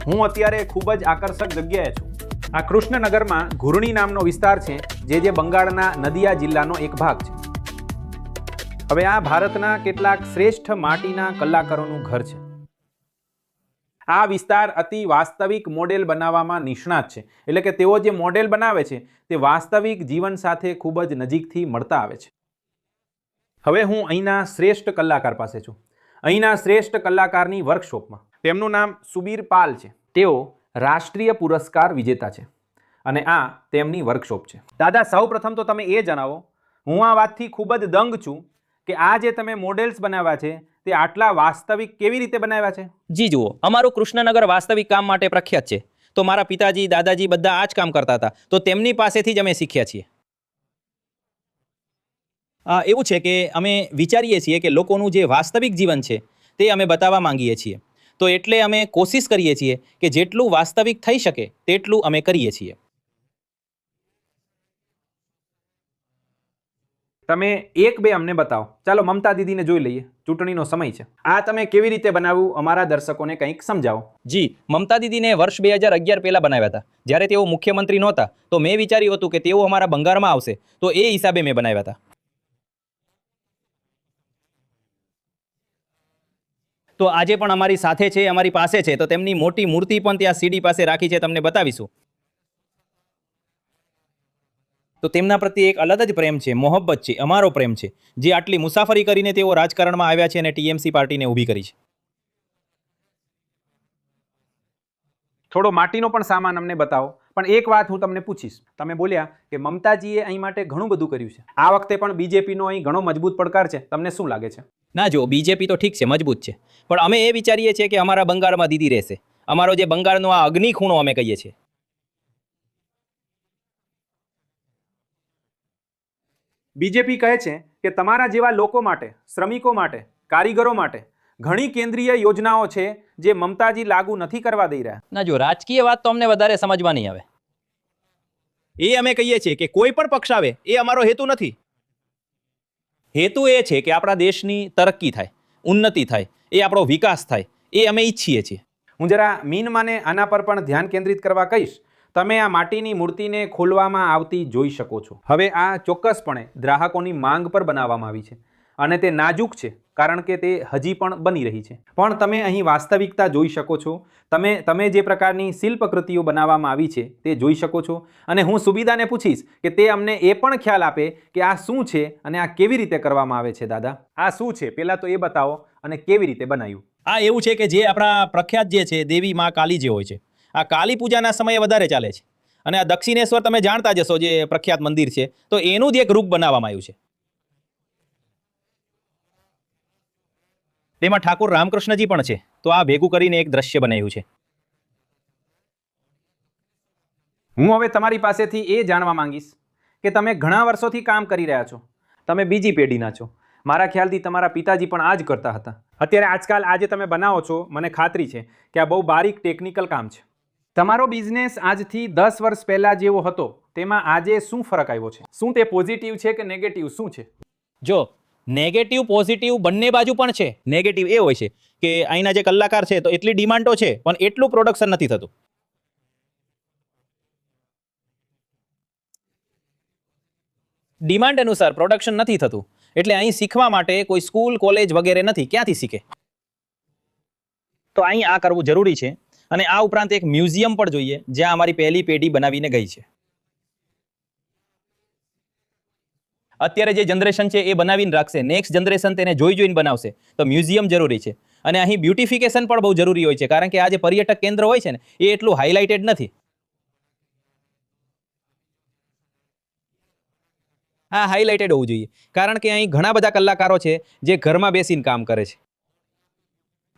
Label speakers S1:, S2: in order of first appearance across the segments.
S1: હું અત્યારે ખૂબ જ આકર્ષક જગ્યાએ છું. આ કૃષ્ણનગરમાં ઘુરણી નામનો વિસ્તાર છે, જે બંગાળના નદિયા જિલ્લાનો એક ભાગ છે. હવે આ ભારતના કેટલાક શ્રેષ્ઠ માટીના કલાકારોનું ઘર છે. આ વિસ્તાર અતિ વાસ્તવિક મોડેલ બનાવવામાં નિષ્ણાત છે, એટલે કે તેઓ જે મોડેલ બનાવે છે તે વાસ્તવિક જીવન સાથે ખૂબ જ નજીકથી મળતા આવે છે. હવે હું અહીંના શ્રેષ્ઠ કલાકાર પાસે છું, અહીંના શ્રેષ્ઠ કલાકારની વર્કશોપમાં. તેમનું નામ સુબીર પાલ છે. તેઓ રાષ્ટ્રીય પુરસ્કાર વિજેતા છે અને આ તેમની વર્કશોપ છે. દાદા, સૌ પ્રથમ તો તમે એ જણાવો, હું આ વાતથી ખૂબ જ દંગ છું કે આ જે તમે મોડેલ્સ બનાવ્યા છે તે આટલા વાસ્તવિક કેવી રીતે બનાવ્યા છે?
S2: જી જુઓ, અમારું કૃષ્ણનગર વાસ્તવિક કામ માટે પ્રખ્યાત છે. તો મારા પિતાજી, દાદાજી બધા આ જ કામ કરતા હતા, તો તેમની પાસેથી જ અમે શીખ્યા છીએ. એવું છે કે અમે વિચારીએ છીએ કે લોકોનું જે વાસ્તવિક જીવન છે તે અમે બતાવવા માંગીએ છીએ. તો એટલે અમે કોશિશ કરીએ છીએ કે જેટલું વાસ્તવિક થઈ શકે તેટલું અમે કરીએ છીએ.
S1: તમે એક બે અમને બતાવો. ચાલો મમતા દીદીને જોઈ લઈએ, ચૂંટણીનો સમય છે. આ તમે કેવી રીતે બનાવ્યું, અમારા દર્શકોને કંઈક સમજાવો.
S2: જી, મમતા દીદીને વર્ષ 2011 પહેલા બનાવ્યા હતા. જ્યારે તેઓ મુખ્યમંત્રી નહોતા તો મેં વિચાર્યું હતું કે તેઓ અમારા બંગાળમાં આવશે, તો એ હિસાબે મેં બનાવ્યા હતા. તો આજે પણ અમારી સાથે છે, અમારી પાસે છે, તો તેમની મોટી મૂર્તિ પણ ત્યાં સીડી પાસે રાખી છે, તમને બતાવીશું. તો તેમના પ્રત્યે એક અલગ જ પ્રેમ છે, મોહબ્બત છે, અમારો પ્રેમ છે, જે આટલી મુસાફરી કરીને તેઓ રાજકારણમાં આવ્યા છે અને ટીએમસી પાર્ટીને ઊભી કરી છે.
S1: થોડો માટીનો પણ સામાન અમને બતાવો. પણ એક વાત હું તમને પૂછીશ. તમે બોલ્યા કે મમતાજીએ અહીં માટે ઘણું બધું કર્યું છે. આ વખતે પણ બીજેપીનો અહીં ઘણો મજબૂત પડકાર છે. તમને શું લાગે છે?
S2: ના જો, બીજેપી તો ઠીક છે, મજબૂત છે, પણ અમે એ વિચારીએ છીએ કે અમારા બંગાળમાં દીદી રહેશે. અમારો જે બંગાળનો આ અગ્નિ ખૂણો અમે કહીએ છીએ.
S1: બીજેપી કહે છે કે તમારા જેવા લોકો માટે, શ્રમિકો માટે, કારીગરો માટે ઘણી કેન્દ્રીય યોજનાઓ છે જે મમતાજી લાગુ નથી કરવા દઈ રહ્યા.
S2: ના જો, રાજકીય વાત તો અમને વધારે સમજવા નહીં આવે. એ અમે કહીએ છીએ કે કોઈ પણ પક્ષ આવે એ અમારો હેતુ નથી. હેતુ એ છે કે આપણા દેશની તરક્કી થાય, ઉન્નતિ થાય, એ આપણો વિકાસ થાય, એ અમે ઈચ્છીએ છીએ.
S1: હું જરા મીનમાને આના પર પણ ધ્યાન કેન્દ્રિત કરવા કહીશ. તમે આ માટીની મૂર્તિને ખોલવામાં આવતી જોઈ શકો છો. હવે આ ચોક્કસપણે ગ્રાહકોની માંગ પર બનાવવામાં આવી છે અને તે નાજુક છે કારણ કે તે હજી પણ બની રહી છે. પણ તમે અહીં વાસ્તવિકતા જોઈ શકો છો. તમે જે પ્રકારની શિલ્પકૃતિઓ બનાવવામાં આવી છે તે જોઈ શકો છો. અને હું સુબીદાને પૂછીશ કે તે અમને એ પણ ખ્યાલ આપે કે આ શું છે અને આ કેવી રીતે કરવામાં આવે છે. દાદા, આ શું છે પહેલાં તો એ બતાવો અને કેવી રીતે બનાવ્યું?
S2: આ એવું છે કે જે આપણા પ્રખ્યાત જે છે દેવી માં કાલી જે હોય છે, આ કાલી પૂજાના સમયે વધારે ચાલે છે. અને આ દક્ષિણેશ્વર તમે જાણતા જશો, જે પ્રખ્યાત મંદિર છે, તો એનું જ એક રૂપ બનાવવામાં આવ્યું છે. તેમાં ઠાકોર રામકૃષ્ણજી પણ છે. તો આ ભેગું કરીને એક દ્રશ્ય બનાવ્યું છે.
S1: હું હવે તમારી પાસેથી એ જાણવા માંગીશ કે તમે ઘણા વર્ષોથી કામ કરી રહ્યા છો. તમે બીજી પેઢીના છો. મારા ખ્યાલથી તમારા પિતાજી પણ આ જ કરતા હતા. અત્યારે આજકાલ આજે તમે બનાવો છો, મને ખાતરી છે કે આ બહુ બારીક ટેકનિકલ કામ છે. તમારો બિઝનેસ આજથી 10 વર્ષ પહેલા જેવો હતો તેમાં આજે શું ફરક આવ્યો છે? શું તે પોઝિટિવ છે કે નેગેટિવ? શું છે?
S2: જો, નેગેટિવ પોઝિટિવ બંને બાજુ પણ છે. નેગેટિવ એ હોય છે કે અહીંના જે કલાકાર છે તો એટલી ડિમાન્ડો છે પણ એટલું પ્રોડક્શન નથી થતું. ડિમાન્ડ અનુસાર પ્રોડક્શન નથી થતું, એટલે અહીં શીખવા માટે કોઈ સ્કૂલ, કોલેજ વગેરે નથી. ક્યાંથી શીખે? તો અહીં આ કરવું જરૂરી છે. અને આ ઉપરાંત એક મ્યુઝિયમ પણ જોઈએ જ્યાં અમારી પહેલી પેઢી બનાવીને ગઈ છે. અત્યારે જે જનરેશન છે એ બનાવીને રાખશે, નેક્સ્ટ જનરેશન તેને જોઈને બનાવશે. તો મ્યુઝિયમ જરૂરી છે. અને અહીં બ્યુટિફિકેશન પણ બહુ જરૂરી હોય છે, કારણ કે આ જે પર્યટક કેન્દ્ર હોય છે ને એ એટલું હાઇલાઇટેડ નથી. આ હાઇલાઇટેડ હોવું જોઈએ, કારણ કે અહીં ઘણા બધા કલાકારો છે જે ઘરમાં બેસીને કામ કરે છે.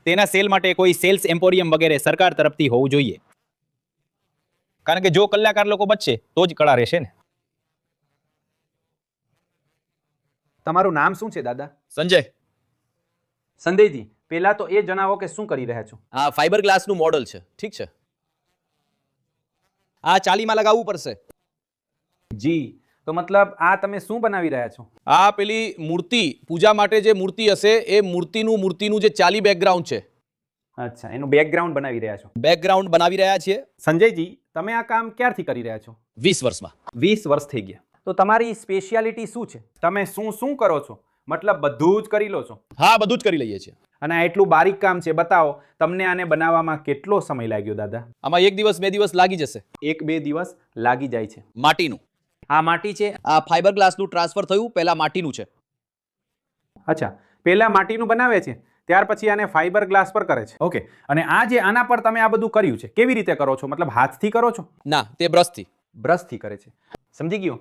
S2: તેના સેલ માટે કોઈ સેલ્સ એમ્પોરિયમ વગેરે સરકાર તરફથી હોવું જોઈએ, કારણ કે જો કલાકાર લોકો બચશે તો જ કળા રહેશે ને.
S1: તમારું નામ શું છે દાદા?
S3: સંજય.
S1: સંજયજી, પહેલા તો એ જણાવો કે શું કરી રહ્યા છો?
S3: આ ફાઈબર ગ્લાસનું મોડલ છે. ઠીક છે, આ ચાલીમાં લગાવવું પડશે.
S1: જી, તો મતલબ આ તમે શું બનાવી રહ્યા છો?
S3: આ પેલી મૂર્તિ, પૂજા માટે જે મૂર્તિ હશે એ મૂર્તિનું જે ચાલી બેકગ્રાઉન્ડ છે.
S1: અચ્છા, એનું બેકગ્રાઉન્ડ બનાવી રહ્યા છો.
S3: બેકગ્રાઉન્ડ બનાવી રહ્યા છીએ
S1: સંજયજી, તમે આ કામ ક્યારથી કરી રહ્યા છો?
S3: 20 વર્ષમાં.
S1: 20 વર્ષ થઈ ગયા. તો તમારી સ્પેશિયાલિટી શું છે? તમે શું શું કરો છો? મતલબ બધું જ કરી લો છો?
S3: હા, બધું જ કરી લઈએ છીએ.
S1: અને આ એટલું બારીક કામ છે, બતાવો. તમને આને બનાવવામાં કેટલો સમય લાગ્યો દાદા?
S3: આમાં 1 દિવસ 2 દિવસ લાગી જશે.
S1: 1-2 દિવસ લાગી જાય છે.
S3: માટીનું.
S1: આ માટી છે.
S3: આ ફાઈબર ગ્લાસનું ટ્રાન્સફર થયું, પહેલા માટીનું છે.
S1: અચ્છા, પહેલા માટીનું બનાવે છે, ત્યાર પછી આને ફાઈબર ગ્લાસ પર કરે છે. ઓકે. અને આ જે આના પર તમે આ બધું કર્યું છે, કેવી રીતે કરો છો? મતલબ હાથથી કરો છો?
S3: ના, તે બ્રશથી.
S1: બ્રશથી કરે છે. સમજી ગયો?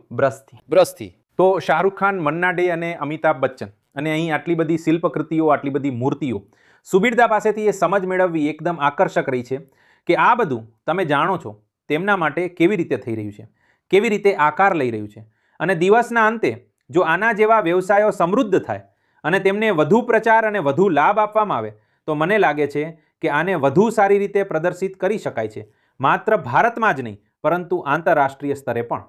S3: બ્રશથી.
S1: તો શાહરૂખ ખાન, મન્ના ડે અને અમિતાભ બચ્ચન, અને અહીં આટલી બધી શિલ્પકૃતિઓ, આટલી બધી મૂર્તિઓ, સુબીરદા પાસેથી એ સમજ મેળવવી એકદમ આકર્ષક રહી છે કે આ બધું તમે જાણો છો તેમના માટે કેવી રીતે થઈ રહ્યું છે, કેવી રીતે આકાર લઈ રહ્યું છે. અને દિવસના અંતે જો આના જેવા વ્યવસાયો સમૃદ્ધ થાય અને તેમને વધુ પ્રચાર અને વધુ લાભ આપવામાં આવે તો મને લાગે છે કે આને વધુ સારી રીતે પ્રદર્શિત કરી શકાય છે, માત્ર ભારતમાં જ નહીં પરંતુ આંતરરાષ્ટ્રીય સ્તરે પણ.